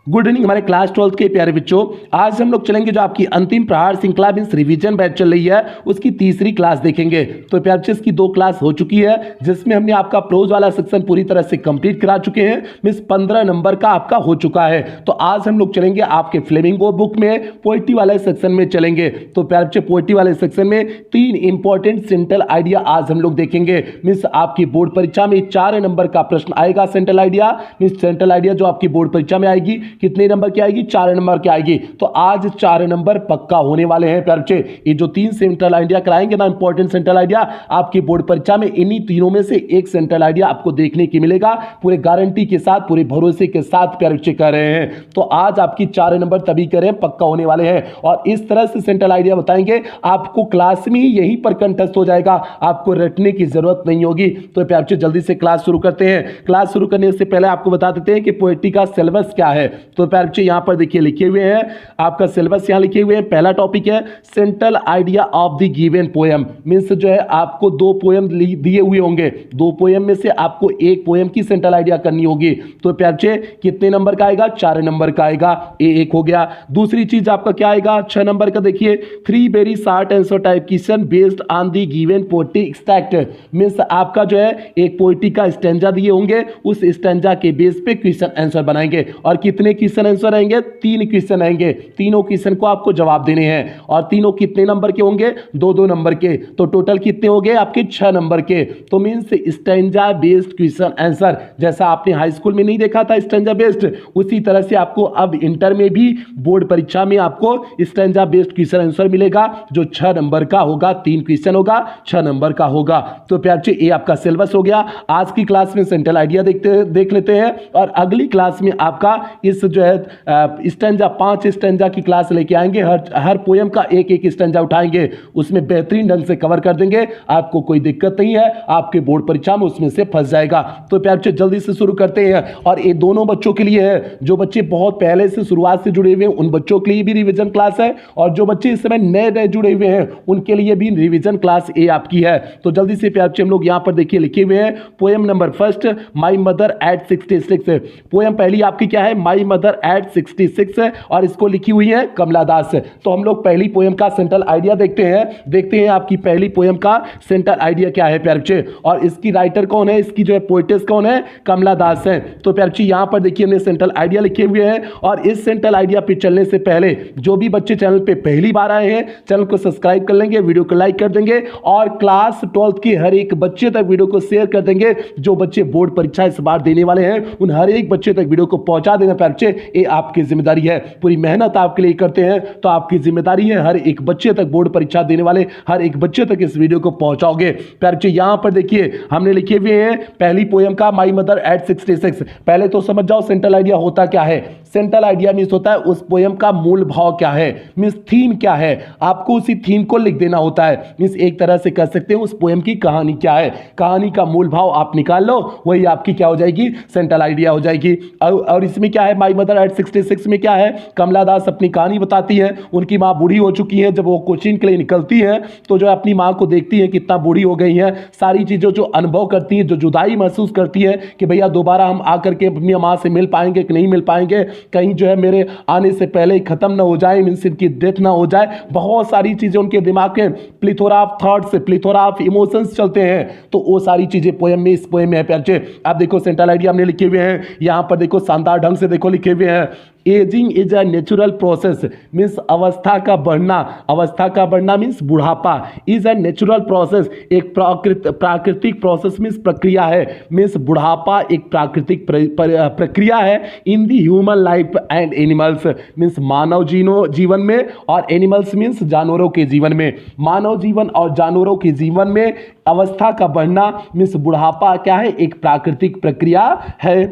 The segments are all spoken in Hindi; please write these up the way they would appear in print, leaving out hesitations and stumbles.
गुड इवनिंग हमारे क्लास 12th के प्यारे बच्चों। आज हम लोग चलेंगे जो आपकी अंतिम प्रहार श्रृंखला मींस रिवीजन बैच चल रही है उसकी तीसरी क्लास देखेंगे। तो प्यारे बच्चों इसकी 2 क्लास हो चुकी है जिसमें हमने आपका प्रोज वाला सेक्शन पूरी तरह से कंप्लीट करा चुके हैं। मींस 15 नंबर का आपका हो चुका है। तो आज हम लोग चलेंगे आपके फ्लेमिंगो बुक में पोएट्री वाले सेक्शन में चलेंगे। तो प्यारे बच्चों पोएट्री वाले सेक्शन में 3 इंपॉर्टेंट सेंट्रल आइडिया आज हम लोग देखेंगे। मींस आपकी बोर्ड परीक्षा में 4 नंबर का प्रश्न आएगा central idea. Means central idea जो आपकी बोर्ड परीक्षा में आएगी कितने नंबर की आएगी? 4 नंबर की आएगी। तो आज 4 नंबर पक्का होने वाले हैं प्यारे बच्चे। ये जो 3 सेंट्रल आइडिया कराएंगे ना इंपॉर्टेंट सेंट्रल आइडिया आपकी बोर्ड परीक्षा में इन्हीं तीनों में से एक सेंट्रल आइडिया आपको देखने की मिलेगा। पूरे गारंटी के साथ पूरे भरोसे के साथ प्यारे बच्चे कर रहे हैं। तो आज आपकी 4 नंबर तभी करें पक्का होने वाले हैं और इस तरह से सेंट्रल आइडिया बताएंगे आपको क्लास में ही यहीं पर कंठस्थ हो जाएगा, आपको रटने की जरूरत नहीं होगी। तो प्यारे बच्चे जल्दी से क्लास शुरू करते हैं। क्लास शुरू करने से पहले आपको बता देते हैं कि पोएट्री का सिलेबस क्या है। तो प्यारे बच्चे यहां पर देखिए लिखे हुए हैं आपका सिलेबस, यहां लिखे हुए हैं। पहला टॉपिक है central idea of the given poem. Means जो है आपको 2 पोएम दिए हुए होंगे, 2 पोएम में से आपको एक पोएम की सेंट्रल आइडिया करनी होगी। तो प्यारे बच्चे कितने नंबर का आएगा? 4 नंबर का आएगा। ये एक हो गया। दूसरी चीज आपका क्या आएगा? 6 नंबर का देखिए 3 very short answer type question based on the given poetry extract. Means आपका जो है एक पोएट्री का स्टैंजा दिए होंगे, उस स्टैंजा के बेस पे क्वेश्चन आंसर बनाएंगे। और कितने क्वेश्चन आंसर आएंगे? 3 क्वेश्चन आएंगे। तीनों क्वेश्चन को आपको जवाब देने हैं और तीनों कितने नंबर के होंगे? 2-2 नंबर के। तो टोटल कितने हो गए आपके? 6 नंबर के। तो means stanza based question answer, जैसा आपने हाई स्कूल में नहीं देखा था स्टैंजा बेस्ड, उसी तरह से आपको अब इंटर में भी बोर्ड परीक्षा में आपको स्टैंजा बेस्ड क्वेश्चन आंसर मिलेगा जो 6 नंबर का होगा। 3 क्वेश्चन होगा, 6 नंबर का होगा। तो प्यारे बच्चे ये आपका सिलेबस हो गया। आज की क्लास में सेंट्रल आइडिया देख लेते हैं और अगली क्लास में आपका इस जो है स्टैंजा 5 स्टैंजा की क्लास लेके आएंगे। हर पोएम का एक स्टैंजा उठाएंगे, उसमें बेहतरीन ढंग से कवर कर देंगे। आपको कोई दिक्कत नहीं है, आपके बोर्ड परीक्षा में उसमें से फंस जाएगा। तो प्यारे बच्चे जल्दी से शुरू करते हैं और ये दोनों बच्चों के लिए है जो बच्चे बहुत पहले से शुरुआत से जुड़े हुए हैं उन बच्चों के लिए भी रिवीजन क्लास है और जो बच्चे इस समय नए जुड़े हुए हैं उनके लिए भी रिवीजन क्लास ए आपकी है। तो जल्दी से प्यारे बच्चे हम लोग यहां पर देखिए लिखे हुए हैं poem number first my mother eight 66। Poem पहली आपकी क्या है? माई मदर एट 66 है और इसको लिखी हुई है कमला दास। तो हम लोग पहली पोएम का सेंट्रल आइडिया देखते हैं आपकी पहली पोएम का सेंट्रल आइडिया क्या है प्यारे बच्चे। और इसकी राइटर कौन है? इसकी जो है पोएटेस कौन है? कमला दास है। तो प्यारे बच्चे यहां पर देखिए हमने सेंट्रल आइडिया लिखे हुए हैं और इस सेंट्रल आइडिया पे चलने से पहले जो भी बच्चे चैनल पे पहली बार आए हैं चैनल को सब्सक्राइब कर लेंगे, वीडियो को लाइक कर देंगे और क्लास 12th के हर एक बच्चे तक वीडियो को शेयर कर देंगे। जो बच्चे बोर्ड परीक्षा इस बार देने वाले हैं उन हर एक बच्चे तक वीडियो को पहुंचा देना प्यारे बच्चे, ये आपकी जिम्मेदारी है। पूरी मेहनत आपके लिए करते हैं तो आपकी जिम्मेदारी है हर एक बच्चे तक, बोर्ड परीक्षा देने वाले हर एक बच्चे तक इस वीडियो को पहुंचाओगे प्यारे बच्चे। यहां पर देखिए हमने लिखे हुए हैं पहली पोएम का माई मदर एट 66। पहले तो समझ जाओ सेंट्रल आइडिया होता क्या है। सेंट्रल आइडिया मींस होता है उस पोएम का मूल भाव क्या है, मींस थीम क्या है। आपको उसी थीम को लिख देना होता है। मींस एक तरह से कह सकते हैं उस पोएम की कहानी क्या है, कहानी का मूल भाव आप निकाल लो, वही आपकी क्या हो जाएगी? सेंट्रल आइडिया हो जाएगी। और इसमें क्या है? माई मदर एट 66 में क्या है? कमला दास अपनी कहानी बताती है। उनकी माँ बूढ़ी हो चुकी है, जब वो कोचिंग के लिए निकलती है तो जो अपनी माँ को देखती है कितना बूढ़ी हो गई है, सारी चीज़ों जो अनुभव करती है, जो जुदाई महसूस करती है कि भैया दोबारा हम आकर के अपनी माँ से मिल पाएंगे कि नहीं मिल पाएंगे, कहीं जो है मेरे आने से पहले ही खत्म ना हो जाए, मींस इनकी डेथ ना हो जाए। बहुत सारी चीज़ें उनके दिमाग में प्लिथोरा ऑफ थॉट्स, प्लिथोरा ऑफ इमोशंस चलते हैं। तो वो सारी चीज़ें पोएम में इस पोएम में है प्यारे बच्चे। आप देखो सेंट्रल आइडिया हमने लिखे हुए हैं, यहाँ पर देखो शानदार ढंग से देखो लिखे हुए हैं ageing is a natural process. Means अवस्था का बढ़ना मीन्स बुढ़ापा। इज अ नेचुरल प्रोसेस, एक प्राकृतिक प्रोसेस मीन्स प्रक्रिया है। मीन्स बुढ़ापा एक प्राकृतिक प्रक्रिया है in the human life and animals. Means मानव जीवन में और एनिमल्स मीन्स जानवरों के जीवन में। मानव जीवन और जानवरों के जीवन में अवस्था का बढ़ना मीन्स बुढ़ापा क्या है? एक प्राकृतिक प्रक्रिया है।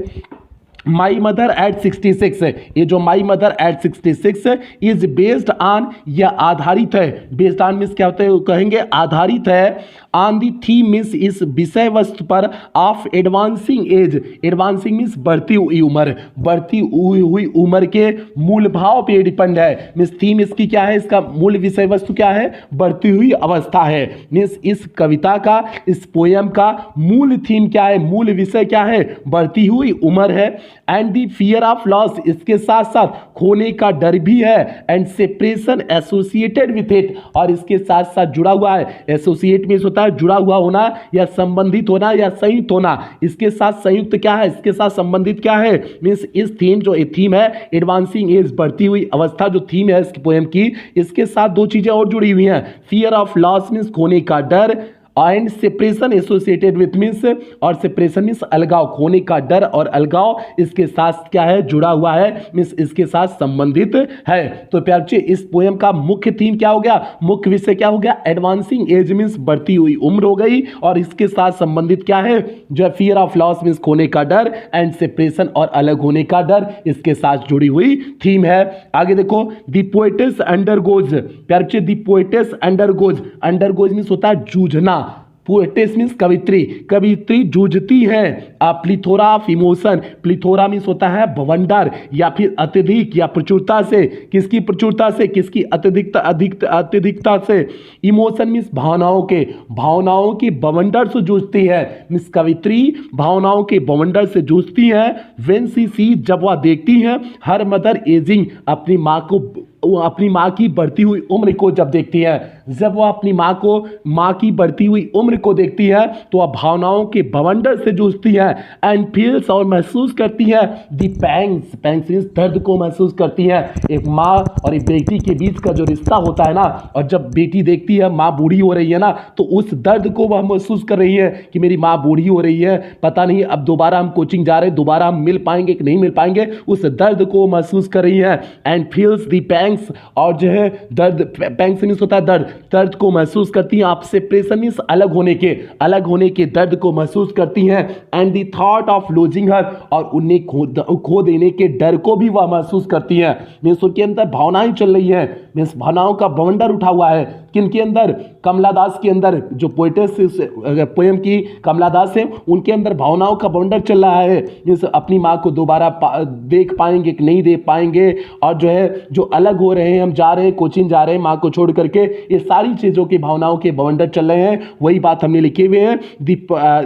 माई मदर एट 66, ये जो my mother eight 66 is based on, यह आधारित है। बेस्ड ऑन मीन्स क्या होता है? कहेंगे आधारित है ऑन दी थीम मीन्स इस विषय वस्तु पर of advancing as. Advancing means बढ़ती हुई उम्र, बढ़ती हुई उम्र के मूल भाव पे डिपेंड है। मीन्स थीम इसकी क्या है? इसका मूल विषय वस्तु क्या है? बढ़ती हुई अवस्था है। मीन्स इस कविता का, इस पोएम का मूल थीम क्या है? मूल विषय क्या है? बढ़ती हुई उम्र है। And the fear of loss, इसके साथ साथ खोने का डर भी है, and separation associated with it, और इसके साथ साथ जुड़ा हुआ है। एसोसिएट मींस होता है जुड़ा हुआ होना या संबंधित होना या संयुक्त होना। इसके साथ संयुक्त क्या है, इसके साथ संबंधित क्या है, मींस इस थीम जो थीम है एडवांसिंग एज, बढ़ती हुई अवस्था जो थीम है इस पोएम की, इसके साथ दो चीजें और जुड़ी हुई हैं। फियर ऑफ लॉस मींस खोने का डर, and separation associated with means, और सेपरेशन मींस अलगाव, खोने का डर और अलगाव इसके साथ क्या है, जुड़ा हुआ है, मींस इसके साथ संबंधित है। तो प्यारे बच्चे इस पोएम का मुख्य थीम क्या हो गया, मुख्य विषय क्या हो गया, एडवांसिंग एज मींस बढ़ती हुई उम्र हो गई, और इसके साथ संबंधित क्या है, जो है फियर ऑफ लॉस मींस खोने का डर, एंड सेपरेशन और अलग होने का डर इसके साथ जुड़ी हुई थीम है। आगे देखो, द पोएटेस अंडरगोज, प्यारे बच्चे the poetess undergoes, undergoes means होता है जूझना, पोएटेस मींस कवित्री, कवित्री जूझती है प्लिथोरा ऑफ इमोशन, प्लिथोरा मींस होता है बवंडर या फिर अत्यधिक या प्रचुरता से, किसकी प्रचुरता से, किसकी अत्यधिकता, अत्यधिकता से, इमोशन मींस भावनाओं के, भावनाओं की बवंडर से जूझती है, मींस कवित्री भावनाओं के बवंडर से जूझती है। व्हेन शी सी, जब वह देखती है, हर मदर एजिंग, अपनी माँ को, अपनी माँ की बढ़ती हुई उम्र को जब देखती है, जब वह अपनी माँ को, माँ की बढ़ती हुई उम्र को देखती है तो वह भावनाओं के बवंडर से जूझती है, एंड फील्स और महसूस करती है दी पैंग्स, पैंग्स मींस दर्द को महसूस करती है। एक माँ और एक बेटी के बीच का जो रिश्ता होता है ना, और जब बेटी देखती है माँ बूढ़ी हो रही है ना, तो उस दर्द को वह महसूस कर रही है कि मेरी माँ बूढ़ी हो रही है, पता नहीं अब दोबारा हम कोचिंग जा रहे हैं, दोबारा हम मिल पाएंगे कि नहीं मिल पाएंगे, उस दर्द को महसूस कर रही है। एंड फील्स दी पैंग्स, और जो है दर्द, पैंग्स मींस होता है दर्द, दर्द को महसूस करती हैं। आप सेपरेशन मींस अलग होने के दर्द को महसूस करती हैं। And the thought of losing her, और उन्हें खो देने के डर को भी वह महसूस करती हैं। मींस उनके अंदर भावनाएं चल रही हैं, मींस भावनाओं का बवंडर उठा हुआ है, किनके अंदर, कमला दास के अंदर, जो पोएटेस पोएम की कमला दास है उनके अंदर भावनाओं का बवंडर चल रहा है। मींस अपनी माँ को दोबारा देख पाएंगे कि नहीं देख पाएंगे, और जो है जो अलग हो रहे हैं, हम जा रहे हैं कोचिंग जा रहे हैं माँ को छोड़ करके, ये सारी चीज़ों की भावनाओं के बवंडर चल रहे हैं, वही बात हमने लिखे हुए हैं।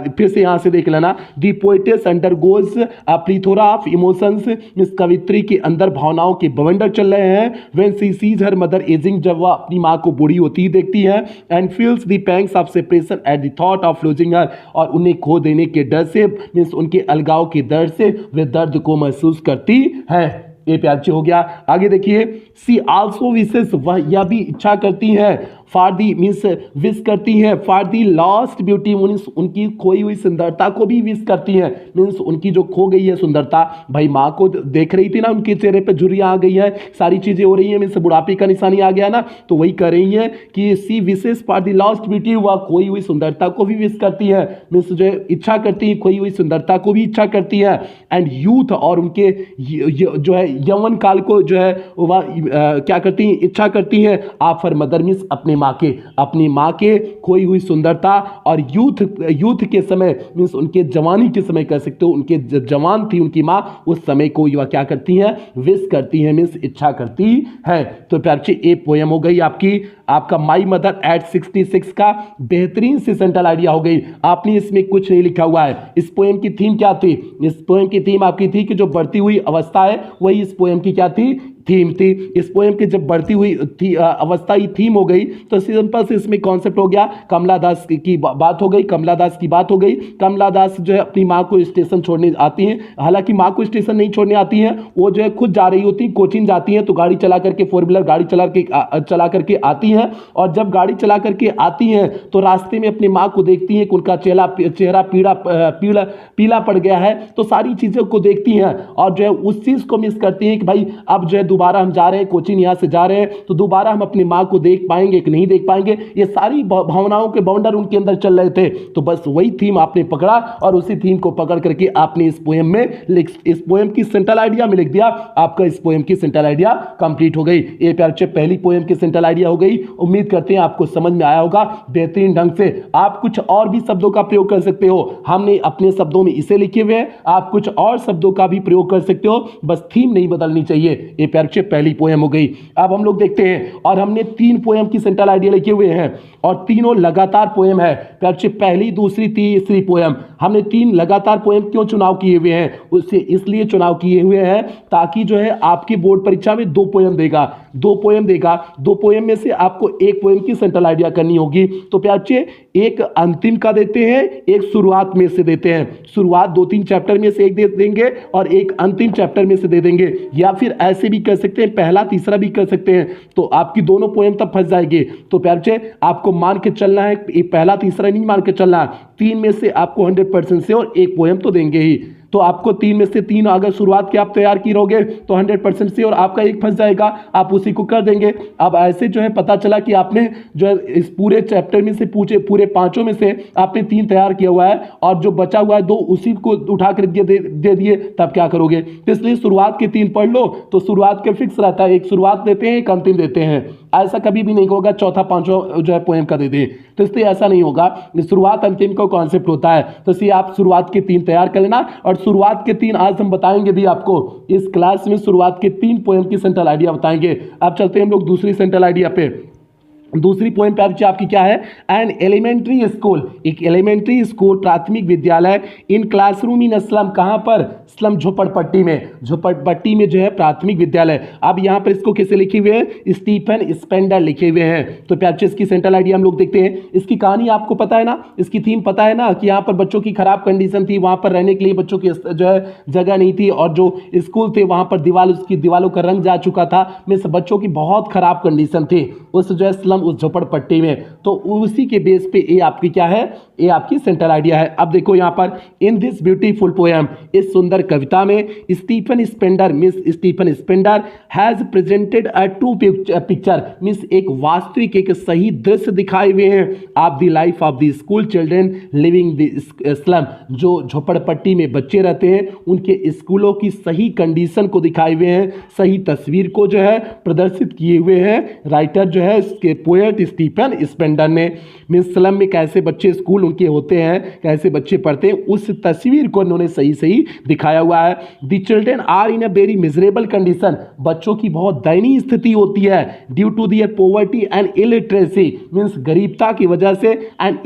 फिर से यहाँ से देख लेना, the poetess undergoes plethora of emotions, means कवित्री के अंदर भावनाओं के बवंडर चल रहे हैं। When she sees her mother ageing, जब वह अपनी माँ को बूढ़ी होती देखती है, and feels the pangs of separation at the thought of losing her, और उन्हें खो देने के डर से, मींस उनके अलगाव के डर से वे दर्द को महसूस करती है। ये प्यार हो गया। आगे देखिए, सी आल्सो विशेष, वह यह भी इच्छा करती है, फॉर दी मीन्स विश करती है, for the lost beauty means उनकी खोई हुई सुंदरता को भी विश करती है, मीन्स उनकी जो खो गई है सुंदरता, भाई माँ को देख रही थी ना, उनके चेहरे पे झुर्रियाँ आ गई है, सारी चीज़ें हो रही हैं, मीन्स बुढ़ापे का निशानी आ गया ना, तो वही कर रही है कि सी विशेष फॉर दी लॉस्ट ब्यूटी, वह खोई हुई सुंदरता को भी विश करती है, मीन्स जो इच्छा करती है, खोई हुई सुंदरता को भी इच्छा करती है। एंड यूथ, और उनके जो है यौवन काल को जो है वह क्या करती हैं, इच्छा करती हैं आफ्टर मदर मीन्स अपनी माँ के खोई हुई सुंदरता, और यूथ के समय मीन्स उनके जवानी के समय कह सकते हो, उनके जवान थी उनकी माँ, उस समय को वह क्या करती हैं, विश करती हैं, मीन्स इच्छा करती है। तो प्यारे बच्चे ये पोएम हो गई आपका माई मदर एट 66 का बेहतरीन से सेंट्रल आइडिया हो गई। आपने इसमें कुछ नहीं लिखा हुआ है। इस पोएम की थीम क्या थी, इस पोएम की थीम आपकी थी कि जो बढ़ती हुई अवस्था है वही इस पोएम की क्या थी, थीम थी। इस पोएम की जब बढ़ती हुई अवस्था ही थीम हो गई तो सिंपल से इसमें कॉन्सेप्ट हो गया, कमला दास की बात हो गई, कमला दास की बात हो गई। कमला दास जो है अपनी माँ को स्टेशन छोड़ने आती हैं, हालांकि माँ को स्टेशन नहीं छोड़ने आती हैं, वो जो है खुद जा रही होती, कोचिंग जाती हैं, तो गाड़ी चला करके, 4 व्हीलर गाड़ी चला करके आती हैं, और जब गाड़ी चला करके आती हैं तो रास्ते में अपनी माँ को देखती हैं कि उनका चेहरा पीला पड़ गया है, तो सारी चीज़ों को देखती हैं और जो है उस चीज़ को मिस करती हैं कि भाई अब जो है दोबारा हम जा रहे हैं, कोचिंग यहाँ से जा रहे हैं, तो दोबारा हम अपनी माँ को देख पाएंगे कि नहीं देख पाएंगे। ये सारी भावनाओं के बाउंडर उनके अंदर चल रहे थे। तो बस वही थीम आपने पकड़ा और उसी थीम को पकड़ करके आपने इस पोएम की सेंट्रल आइडिया में लिख दिया। आपका इस पोएम की सेंट्रल आइडिया कंप्लीट हो गई। ये प्यारे बच्चे पहली पोएम की सेंट्रल आइडिया हो गई। उम्मीद करते हैं आपको समझ में आया होगा बेहतरीन ढंग से। आप कुछ और भी शब्दों का प्रयोग कर सकते हो, हमने अपने शब्दों में इसे लिखे हुए हैं, आप कुछ और शब्दों का भी प्रयोग कर सकते हो, बस थीम नहीं बदलनी चाहिए। ये प्यारे प्यार बच्चे पहली पोएम हो गई। अब हम लोग देखते हैं, और हमने 3 पोएम की सेंट्रल आइडिया लिखे हुए हैं और तीनों लगातार पोएम है प्यार बच्चे, पहली दूसरी तीसरी पोएम। हमने 3 लगातार पोएम क्यों चुनाव किए हुए हैं, उससे इसलिए चुनाव किए हुए हैं ताकि जो है आपकी बोर्ड परीक्षा में 2 पोएम देगा, 2 पोएम देगा, 2 पोएम में से आपको 1 पोएम की सेंट्रल आइडिया करनी होगी। तो प्यार बच्चे एक अंतिम का देते हैं, एक शुरुआत में से देते हैं, शुरुआत 2-3 चैप्टर में से एक दे देंगे और एक अंतिम चैप्टर में से दे देंगे, या फिर ऐसे भी कर सकते हैं, पहला तीसरा भी कर सकते हैं। तो आपकी दोनों पोएम तब फंस जाएगी। तो प्यार बच्चे आपको मान के चलना है, पहला तीसरा नहीं मान के चलना है, 3 में से आपको 100% से और 1 पोएम तो देंगे ही। तो आपको 3 में से 3 अगर शुरुआत की आप तैयार की रहोगे तो 100% से और आपका एक फंस जाएगा, आप उसी को कर देंगे। अब ऐसे जो है पता चला कि आपने जो है इस पूरे चैप्टर में से पूरे 5 में से आपने 3 तैयार किया हुआ है और जो बचा हुआ है 2 उसी को उठा कर दे दिए, तब क्या करोगे। तो इसलिए शुरुआत के 3 पढ़ लो तो शुरुआत के फिक्स रहता है, एक शुरुआत देते हैं एक अंतिम देते हैं। ऐसा कभी भी नहीं होगा चौथा पांचवा जो है पोएम का दे दे, तो इसलिए ऐसा नहीं होगा। शुरुआत अंतिम का कॉन्सेप्ट होता है। तो इसलिए आप शुरुआत के 3 तैयार कर लेना और शुरुआत के 3 आज हम बताएंगे भी आपको इस क्लास में, शुरुआत के 3 पोएम की सेंट्रल आइडिया बताएंगे। अब चलते हैं हम लोग दूसरी सेंट्रल आइडिया पे। दूसरी पोएम पे आपकी क्या है, एन एलिमेंट्री स्कूल, एक एलिमेंट्री स्कूल प्राथमिक विद्यालय इन क्लासरूम इन स्लम, कहां पर, स्लम झोपड़पट्टी में, झोपड़पट्टी में जो है प्राथमिक विद्यालय। अब यहां पर इसको कैसे लिखे हुए हैं, स्टीफन स्पेंडर लिखे हुए हैं। तो प्यार इसकी सेंट्रल आइडिया हम लोग देखते हैं। इसकी कहानी आपको पता है ना, इसकी थीम पता है ना कि यहाँ पर बच्चों की खराब कंडीशन थी, वहां पर रहने के लिए बच्चों की जो है जगह नहीं थी और जो स्कूल थे वहां पर उसकी दीवालों का रंग जा चुका था, मीन्स बच्चों की बहुत खराब कंडीशन थी उस जो है स्लम उस झोपड़पट्टी में। तो उसी के बेस पे ये आपकी क्या है, ये आपकी सेंट्रल आइडिया है। अब देखो यहाँ पर, इन दिस ब्यूटीफुल पोएम, इस सुंदर कविता में Stephen Spender miss Stephen Spender has presented a true picture, means एक वास्तविक एक सही दृश्य दिखाए हुए हैं of the life of the school children living the slum, जो झोपड़पट्टी में बच्चे रहते हैं उनके स्कूलों की सही कंडीशन को दिखाए हुए हैं, सही तस्वीर को जो है प्रदर्शित किए हुए हैं राइटर जो है इसके पोएट स्टीफन स्पेंडर ने। मीन्स स्लम में कैसे बच्चे स्कूल उनके होते हैं, कैसे बच्चे पढ़ते हैं, उस तस्वीर को उन्होंने सही सही दिखाया हुआ है। The children are in a very miserable condition, बच्चों की बहुत दयनीय स्थिति होती है due to their poverty and illiteracy, means गरीबता की वजह से, एंड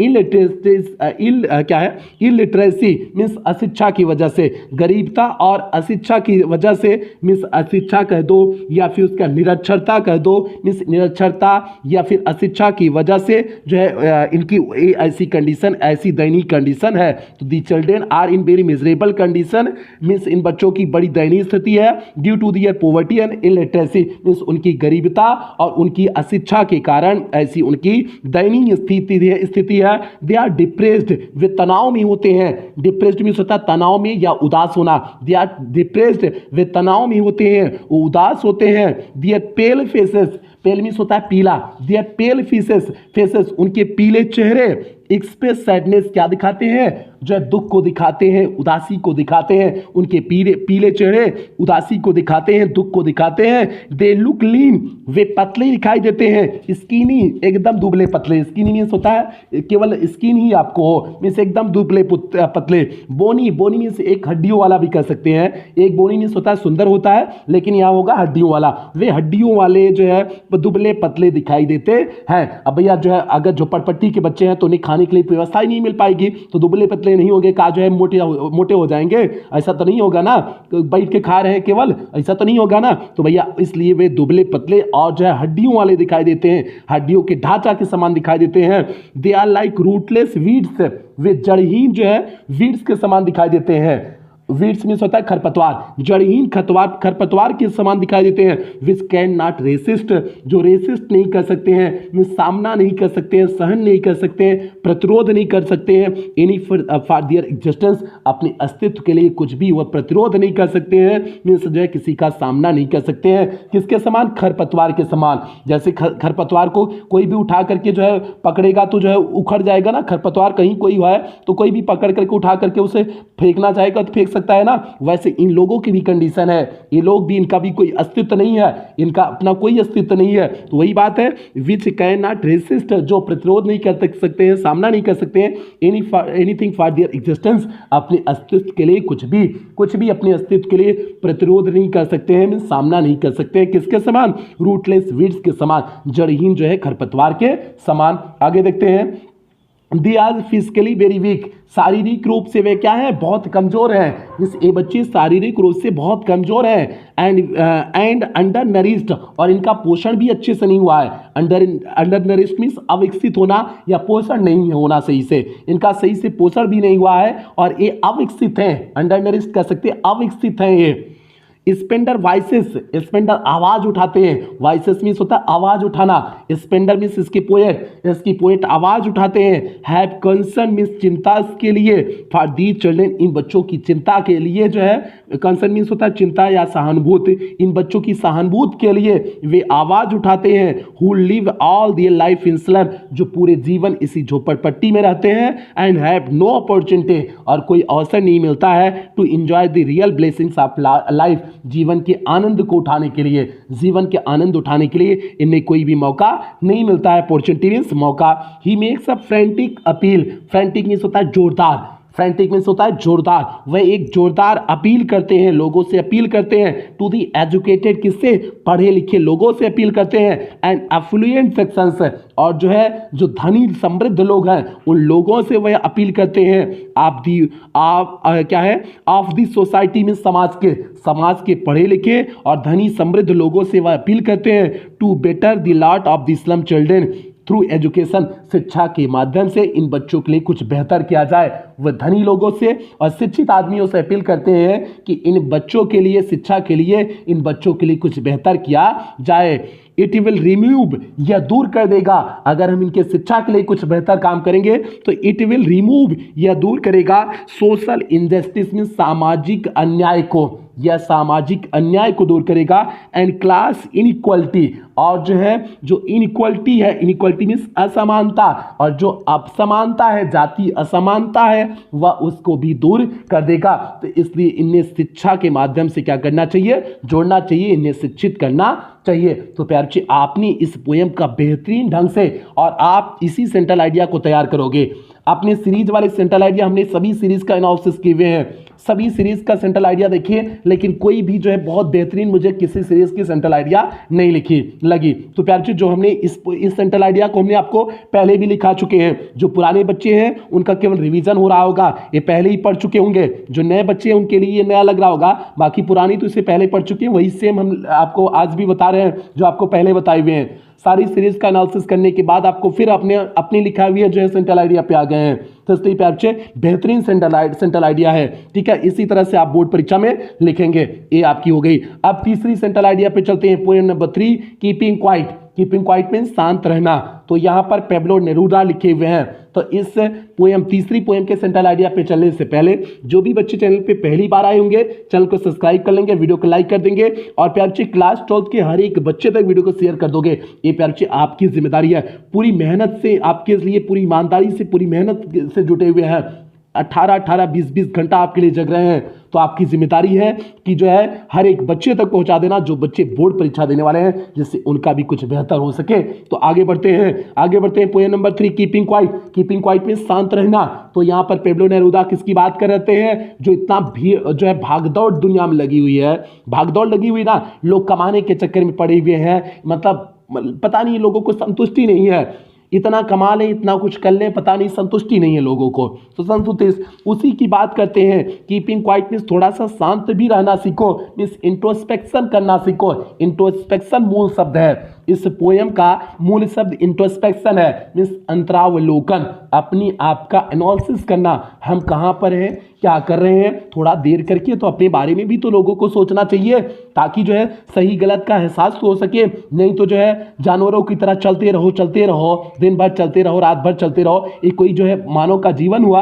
इलिटरेसी मीन्स अशिक्षा की वजह से, गरीबता और अशिक्षा की वजह से, मीन्स अशिक्षा कह दो या फिर उसका निरक्षरता कह दो, मीन्स निरक्षरता या फिर अशिक्षा की वजह से जो है इनकी ऐसी कंडीशन, ऐसी दयनीय कंडीशन है। तो the children are in very miserable condition, means इन बच्चों की बड़ी दयनीय स्थिति है due to their poverty and illiteracy, means उनकी गरीबता और उनकी अशिक्षा के कारण ऐसी उनकी दयनीय स्थिति है। दे आर डिप्रेस्ड, वे तनाव में होते हैं, डिप्रेस्ड मीन्स होता है तनाव में या उदास होना, दे आर डिप्रेस्ड, वे तनाव में होते हैं, वो उदास होते हैं। दियर पेल फेसेस, पेल मीन्स होता है पीला, दियर पेल फेसेस उनके पीले चेहरे एक्सप्रेस सैडनेस क्या दिखाते हैं, जो है दुख को दिखाते हैं, उदासी को दिखाते हैं, उनके पीले चेहरे उदासी को दिखाते हैं, दुख को दिखाते हैं। दे लुक लीन, वे पतले दिखाई देते हैं, स्किनी एकदम दुबले पतले, स्किनी मीन्स होता है केवल स्किन ही आपको हो, मीन्स एकदम दुबले पतले। बोनी, बोनी मीन्स एक हड्डियों वाला भी कह सकते हैं, एक बोनी मीन्स होता है सुंदर होता है, लेकिन यहाँ होगा हड्डियों वाला, वे हड्डियों वाले जो है दुबले पतले दिखाई देते हैं। अब भैया जो है अगर झोपड़पट्टी के बच्चे हैं तो उन्हें खाने के लिए व्यवस्था ही नहीं मिल पाएगी, तो दुबले पतले नहीं होंगे, का जो है मोटे हो जाएंगे, ऐसा तो नहीं होगा ना, बैठ के खा रहे हैं केवल, ऐसा तो नहीं होगा ना। तो भैया इसलिए वे दुबले पतले और जो है हड्डियों वाले दिखाई देते हैं, हड्डियों के ढांचा के समान दिखाई देते हैं। They are like rootless weeds, वे जड़हीन जो है वीड्स के समान दिखाई देते हैं। वीड्स मीन्स होता है खरपतवार, जड़हीन खरपतवार के समान दिखाई देते हैं। विच कैन नॉट रेसिस्ट, जो रेसिस्ट नहीं कर सकते हैं, मीन्स सामना नहीं कर सकते हैं, सहन नहीं कर सकते हैं, प्रतिरोध नहीं कर सकते हैं, एनी फॉर दियर एग्जिस्टेंस, अपने अस्तित्व के लिए कुछ भी वह प्रतिरोध नहीं कर सकते हैं, मीन्स जो है किसी का सामना नहीं कर सकते हैं। किसके समान, खरपतवार के समान। जैसे खरपतवार को कोई भी उठा करके जो है पकड़ेगा तो जो है उखड़ जाएगा ना, खरपतवार कहीं कोई है तो कोई भी पकड़ करके उठा करके उसे फेंकना चाहेगा तो फेंक सकता है ना, वैसे इन लोगों की भी कंडीशन है, ये लोग भी, इनका भी कोई अस्तित्व नहीं है, इनका अपना कोई अस्तित्व नहीं है। तो वही बात है, विच कैन नॉट रेसिस्ट, जो प्रतिरोध नहीं कर सकते हैं, सामना नहीं कर सकते हैं, एनीथिंग फॉर देयर एग्जिस्टेंस, अपने अस्तित्व के लिए कुछ भी अपने अस्तित्व के लिए प्रतिरोध नहीं कर सकते हैं, सामना नहीं कर सकते हैं। किसके समान? रूटलेस वीड्स के समान, जड़हीन जो है खरपतवार के समान। आगे देखते हैं, they are physically very weak, शारीरिक रूप से वे क्या है? बहुत कमजोर हैं। ये बच्चे शारीरिक रूप से बहुत कमजोर हैं। एंड अंडर नरिश्ड, और इनका पोषण भी अच्छे से नहीं हुआ है। अंडर नरिश्ड मीन्स अविकसित होना या पोषण नहीं होना सही से, इनका सही से पोषण भी नहीं हुआ है और ये अविकसित हैं। अंडर नरिश्ड कह सकते हैं, अविकसित हैं ये। स्पेंडर वॉइसेस, स्पेंडर आवाज उठाते हैं, वॉइसेस मीन्स होता है आवाज उठाना, स्पेंडर मीन्स इसकी पोएट आवाज उठाते हैं। हैव कंसर्न मीन्स चिंता के लिए, फॉर दी चिल्ड्रेन, इन बच्चों की चिंता के लिए जो है, कंसर्न मीन्स होता है चिंता या सहानुभूति, इन बच्चों की सहानुभूति के लिए वे आवाज उठाते हैं। Who live all their life in slum, जो पूरे जीवन इसी झोपड़पट्टी में रहते हैं। एंड हैव नो अपॉर्चुनिटी, और कोई अवसर नहीं मिलता है, to enjoy the real blessings of life, जीवन के आनंद को उठाने के लिए, जीवन के आनंद उठाने के लिए इन्हें कोई भी मौका नहीं मिलता है। अपॉर्चुनिटी मीन्स मौका। He makes a frantic appeal, frantic means होता है जोरदार, फ्रेंटिक मीन्स होता है जोरदार, वह एक जोरदार अपील करते हैं, लोगों से अपील करते हैं। टू दी एजुकेटेड, किससे? पढ़े लिखे लोगों से अपील करते हैं। एंड एफ्लुएंट सेक्शंस, और जो है जो धनी समृद्ध लोग हैं उन लोगों से वह अपील करते हैं। क्या है? ऑफ दी सोसाइटी में, समाज के पढ़े लिखे और धनी समृद्ध लोगों से वह अपील करते हैं। To better the lot of the slum children, through education, शिक्षा के माध्यम से इन बच्चों के लिए कुछ बेहतर किया जाए। वह धनी लोगों से और शिक्षित आदमियों से अपील करते हैं कि इन बच्चों के लिए, शिक्षा के लिए, इन बच्चों के लिए कुछ बेहतर किया जाए। इट विल रिमूव, यह दूर कर देगा, अगर हम इनके शिक्षा के लिए कुछ बेहतर काम करेंगे तो इट विल रिमूव, यह दूर करेगा सोशल इनजस्टिस में, सामाजिक अन्याय को, यह सामाजिक अन्याय को दूर करेगा। एंड क्लास इनइक्वालिटी, और जो है जो इनइक्वालिटी है, इनइक्वालिटी मीन्स असमानता, और जो असमानता है, जाति असमानता है, वह उसको भी दूर कर देगा। तो इसलिए इन्हें शिक्षा के माध्यम से क्या करना चाहिए? जोड़ना चाहिए, इन्हें शिक्षित करना चाहिए। तो प्यार बच्चे, आपने इस पोएम का बेहतरीन ढंग से, और आप इसी सेंट्रल आइडिया को तैयार करोगे। अपने सीरीज वाले सेंट्रल आइडिया हमने सभी सीरीज का एनालिसिस किए हुए हैं, सभी सीरीज का सेंट्रल आइडिया देखिए, लेकिन कोई भी जो है बहुत बेहतरीन मुझे किसी सीरीज की सेंट्रल आइडिया नहीं लिखी लगी। तो प्यार जी, जो हमने इस सेंट्रल आइडिया को हमने आपको पहले भी लिखा चुके हैं। जो पुराने बच्चे हैं उनका केवल रिवीजन हो रहा होगा, ये पहले ही पढ़ चुके होंगे। जो नए बच्चे हैं उनके लिए ये नया लग रहा होगा, बाकी पुरानी तो इससे पहले पढ़ चुके हैं। वही सेम हम आपको आज भी बता रहे हैं जो आपको पहले बताए हुए हैं। सारी सीरीज का एनालिसिस करने के बाद आपको फिर अपने लिखा हुआ जो है सेंट्रल आइडिया पे आ गए हैं। तो इसलिए प्यार से बेहतरीन सेंट्रल आइडिया है, ठीक है। इसी तरह से आप बोर्ड परीक्षा में लिखेंगे। ये आपकी हो गई। अब तीसरी सेंट्रल आइडिया पे चलते हैं। Poem number 3, keeping quiet. Keeping quiet means शांत रहना। तो यहाँ पर पेब्लो नेरूदा लिखे हुए हैं। तो इस पोएम, तीसरी पोएम के सेंट्रल आइडिया पे चलने से पहले जो भी बच्चे चैनल पे पहली बार आए होंगे, चैनल को सब्सक्राइब कर लेंगे, वीडियो को लाइक कर देंगे, और प्यार से क्लास 12 के हर एक बच्चे तक वीडियो को शेयर कर दोगे। ये प्यार से आपकी जिम्मेदारी है। पूरी मेहनत से, आपके लिए पूरी ईमानदारी से, पूरी मेहनत से जुटे हुए हैं। 18-18, 20-20 घंटा आपके लिए जग रहे हैं। तो आपकी जिम्मेदारी है कि जो है हर एक बच्चे तक पहुंचा देना, जो बच्चे बोर्ड परीक्षा देने वाले हैं, जिससे उनका भी कुछ बेहतर हो सके। तो आगे बढ़ते हैं। Poem number 3, keeping quiet. Keeping quiet में शांत रहना। तो यहाँ पर पेब्लो नेरूदा किसकी बात कर रहे हैं? जो इतना भीड़, जो है भागदौड़ दुनिया में लगी हुई है, भागदौड़ लगी हुई ना, लोग कमाने के चक्कर में पड़े हुए हैं। मतलब पता नहीं, लोगों को संतुष्टि नहीं है। इतना कमा लें, इतना कुछ कर लें, पता नहीं संतुष्टि नहीं है लोगों को। तो संतुष्टि उसी की बात करते हैं। कीपिंग क्वाइट मीन्स थोड़ा सा शांत भी रहना सीखो, मीन्स इंट्रोस्पेक्शन करना सीखो। इंट्रोस्पेक्शन मूल शब्द है। इस पोएम का मूल शब्द इंट्रोस्पेक्शन है, मीन्स अंतरावलोकन, अपनी आप का एनालिसिस करना। हम कहाँ पर हैं, क्या कर रहे हैं, थोड़ा देर करके तो अपने बारे में भी तो लोगों को सोचना चाहिए, ताकि जो है सही गलत का एहसास तो हो सके। नहीं तो जो है जानवरों की तरह चलते रहो, दिन भर चलते रहो, रात भर चलते रहो। ये कोई जो है मानव का जीवन हुआ?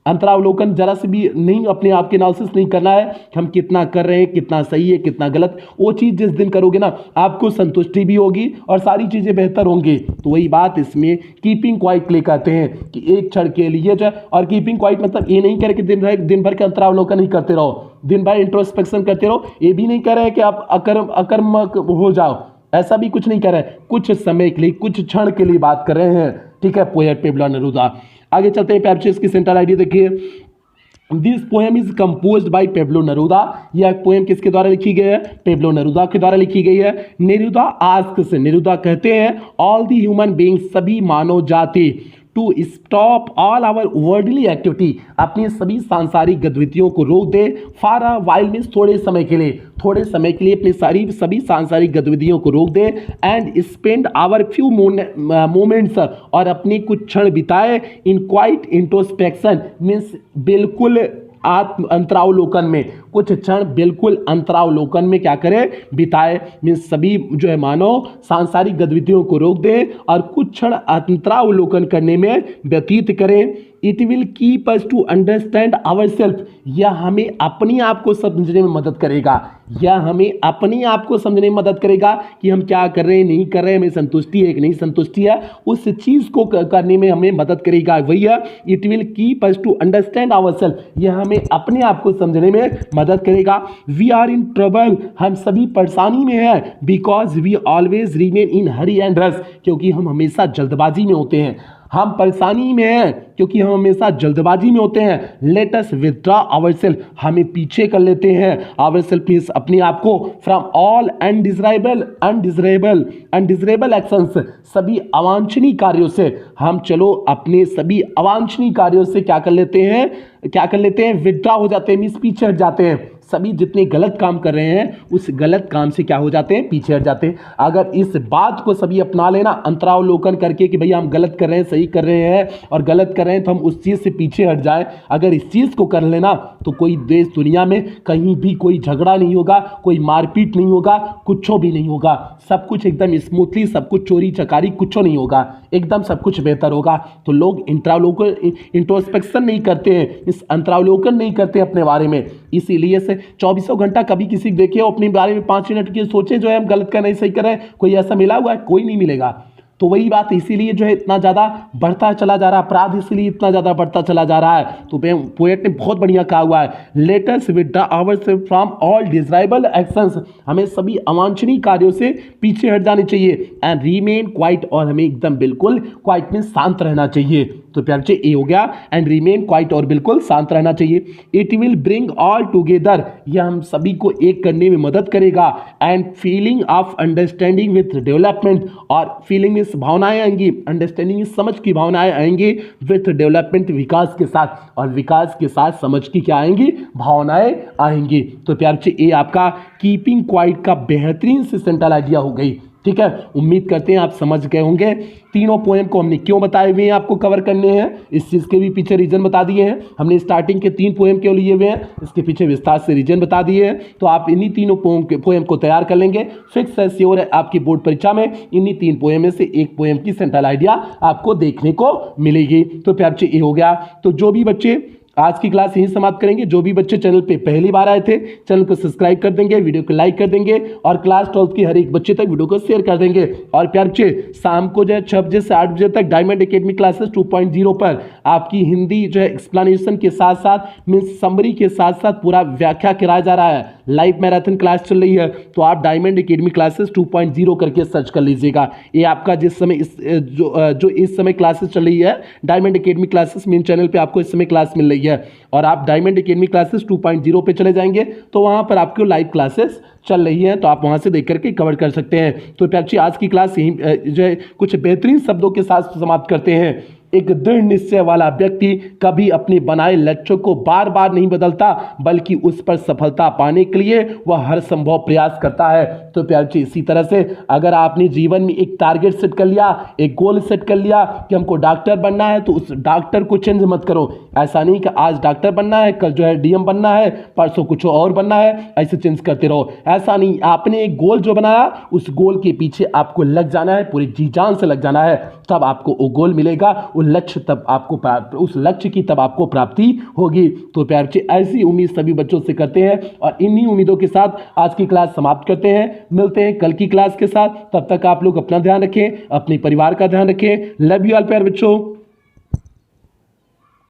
अंतरावलोकन जरा से भी नहीं अपने आप के एनालिसिस नहीं करना है कि हम कितना कर रहे हैं, कितना सही है, कितना गलत। वो चीज़ जिस दिन करोगे ना आपको संतुष्टि भी होगी और सारी चीज़ें बेहतर होंगी। तो वही बात इसमें कीपिंग क्वाइट ले कहते हैं कि एक क्षण के लिए जो, और कीपिंग क्वाइट मतलब ये नहीं करे कि दिन भर के अंतरावलोकन ही करते रहो, दिन भर इंट्रोस्पेक्शन करते रहो। ये भी नहीं कह रहे कि आप अकर्मक हो जाओ, ऐसा भी कुछ नहीं कह रहे। कुछ समय के लिए, कुछ क्षण के लिए बात कर रहे हैं, ठीक है, पोएट पेब्लो नेरूदा। आगे चलते हैं पैप्चेस की सेंट्रल आइडिया देखिए। This poem is composed bye Pablo Neruda. यह पोएम किसके द्वारा लिखी गई है? पेब्लो नेरूदा के द्वारा लिखी गई है। नेरूदा आस्क्स, नेरूदा कहते हैं, ऑल द ह्यूमन बीइंग्स, सभी मानव जाति, to stop all our worldly activity, अपनी सभी सांसारिक गतिविधियों को रोक दे, फॉर अ वाइल मीन्स थोड़े समय के लिए, थोड़े समय के लिए अपनी सभी सांसारिक गतिविधियों को रोक दे, and spend our few moments, और अपने कुछ क्षण बिताए इन क्वाइट इंट्रोस्पेक्शन मीन्स बिल्कुल अंतरावलोकन में, कुछ क्षण बिल्कुल अंतरावलोकन में क्या करें? बिताए। मीन्स सभी जो है मानव सांसारिक गतिविधियों को रोक दें और कुछ क्षण अंतरावलोकन करने में व्यतीत करें। It will keep us to understand our self, यह हमें अपने आप को समझने में मदद करेगा, यह हमें अपने आप को समझने में मदद करेगा कि हम क्या कर रहे हैं, नहीं कर रहे हैं, हमें संतुष्टि है कि नहीं संतुष्टि है, उस चीज़ को करने में हमें मदद करेगा। वही है, it will keep us to understand our self, यह हमें अपने आप को समझने में मदद करेगा। वी आर इन ट्रबल, हम सभी परेशानी में हैं, because we always remain in hurry and rush, क्योंकि हम हमेशा जल्दबाजी में होते हैं। हम परेशानी में हैं क्योंकि हम हमेशा जल्दबाजी में होते हैं। Let us withdraw our self, हमें पीछे कर लेते हैं। आवर सेल्फ मीन्स अपने आप को, फ्रॉम ऑल अनडिजरेबल एक्शंस, सभी अवांछनीय कार्यों से हम चलो अपने सभी अवांछनीय कार्यों से क्या कर लेते हैं, विथड्रॉ हो जाते हैं, मीन्स पीछे हट जाते हैं। सभी जितने गलत काम कर रहे हैं उस गलत काम से क्या हो जाते हैं? पीछे हट जाते हैं। अगर इस बात को सभी अपना लेना अंतरावलोकन करके कि भैया हम गलत कर रहे हैं, सही कर रहे हैं, और गलत कर रहे हैं तो हम उस चीज़ से पीछे हट जाएं, अगर इस चीज़ को कर लेना तो कोई देश दुनिया में कहीं भी कोई झगड़ा नहीं होगा, कोई मारपीट नहीं होगा, कुछ भी नहीं होगा, सब कुछ एकदम स्मूथली, सब कुछ चोरी चकारी कुछ नहीं होगा, एकदम सब कुछ बेहतर होगा। तो लोग इंट्रोस्पेक्शन नहीं करते हैं, इस अंतरावलोकन नहीं करते अपने बारे में, इसीलिए से 24 घंटा कभी किसी देखे हो अपने बारे में 5 मिनट की सोचे जो है हम गलत कर नहीं सही कर रहे हैं, कोई ऐसा मिला हुआ है? कोई नहीं मिलेगा। तो वही बात, इसीलिए जो है इतना ज़्यादा बढ़ता चला जा रहा है अपराध, इसलिए इतना ज़्यादा बढ़ता चला जा रहा है। तो पोएट ने बहुत बढ़िया कहा हुआ है, let us withdraw ourself from all desirable actions, हमें सभी अवांछनीय कार्यों से पीछे हट जाने चाहिए, एंड रीमेन क्वाइट, और हमें एकदम बिल्कुल क्वाइट में शांत रहना चाहिए। तो प्यार बच्चे ए हो गया, एंड रीमेन क्वाइट, और बिल्कुल शांत रहना चाहिए। It will bring all together, यह हम सभी को एक करने में मदद करेगा, and feeling of understanding with development, और फीलिंग में भावनाएं आएंगी, अंडरस्टैंडिंग समझ की भावनाएं आएंगी, विथ डेवलपमेंट विकास के साथ, और विकास के साथ समझ की क्या आएंगी? भावनाएं आएंगी। तो प्यार बच्चे ए आपका कीपिंग क्वाइट का बेहतरीन से सेंट्रल आइडिया हो गई। ठीक है, उम्मीद करते हैं आप समझ गए होंगे। तीनों पोएम को हमने क्यों बताए हुए हैं, आपको कवर करने हैं, इस चीज़ के भी पीछे रीजन बता दिए हैं। हमने स्टार्टिंग के 3 पोएम क्यों लिए हुए हैं, इसके पीछे विस्तार से रीजन बता दिए हैं। तो आप इन्हीं तीनों पोएम को तैयार कर लेंगे, फिक्स है, श्योर है, आपकी बोर्ड परीक्षा में इन्हीं 3 पोएम में से एक पोएम की सेंट्रल आइडिया आपको देखने को मिलेगी। तो प्यार बच्चे ये हो गया। तो जो भी बच्चे आज की क्लास यहीं समाप्त करेंगे, जो भी बच्चे चैनल पे पहली बार आए थे चैनल को सब्सक्राइब कर देंगे, वीडियो को लाइक कर देंगे, और क्लास 12 की हर एक बच्चे तक वीडियो को शेयर कर देंगे। और प्यार बच्चे शाम को जो है 6 बजे से 8 बजे तक डायमंड एकेडमी क्लासेस 2.0 पर आपकी हिंदी जो है एक्सप्लेनेशन के साथ साथ मीन्स समरी के साथ साथ पूरा व्याख्या कराया जा रहा है। लाइव मैराथन क्लास चल रही है, तो आप डायमंड एकेडमी क्लासेस 2.0 करके सर्च कर लीजिएगा। ये आपका जिस समय जो इस समय क्लासेस चल रही है diamond academy classes main channel पे आपको इस समय क्लास मिल रही है, और आप डायमंड एकेडमी क्लासेस 2.0 पे चले जाएंगे तो वहां पर आपको लाइव क्लासेस चल रही है, तो आप वहां से देख करके कवर कर सकते हैं। तो प्यार आज की क्लास यही जो है कुछ बेहतरीन शब्दों के साथ समाप्त करते हैं। एक दृढ़ निश्चय वाला व्यक्ति कभी अपने बनाए लक्ष्यों को बार बार नहीं बदलता, बल्कि उस पर सफलता पाने के लिए वह हर संभव प्रयास करता है। तो प्यार जी इसी तरह से अगर आपने जीवन में एक टारगेट सेट कर लिया, एक गोल सेट कर लिया कि हमको डॉक्टर बनना है, तो उस डॉक्टर को चेंज मत करो। ऐसा नहीं कि आज डॉक्टर बनना है, कल जो है डीएम बनना है, परसों कुछ और बनना है, ऐसे चेंज करते रहो। ऐसा नहीं, आपने एक गोल जो बनाया उस गोल के पीछे आपको लग जाना है, पूरी जी जान से लग जाना है, तब आपको वो गोल मिलेगा, वो लक्ष्य तब आपको उस लक्ष्य की तब आपको प्राप्ति होगी। तो प्यारे बच्चे ऐसी उम्मीद सभी बच्चों से करते हैं और इन्हीं उम्मीदों के साथ आज की क्लास समाप्त करते हैं। मिलते हैं कल की क्लास के साथ, तब तक आप लोग अपना ध्यान रखें, अपने परिवार का ध्यान रखें। लव यू ऑल प्यारे बच्चों।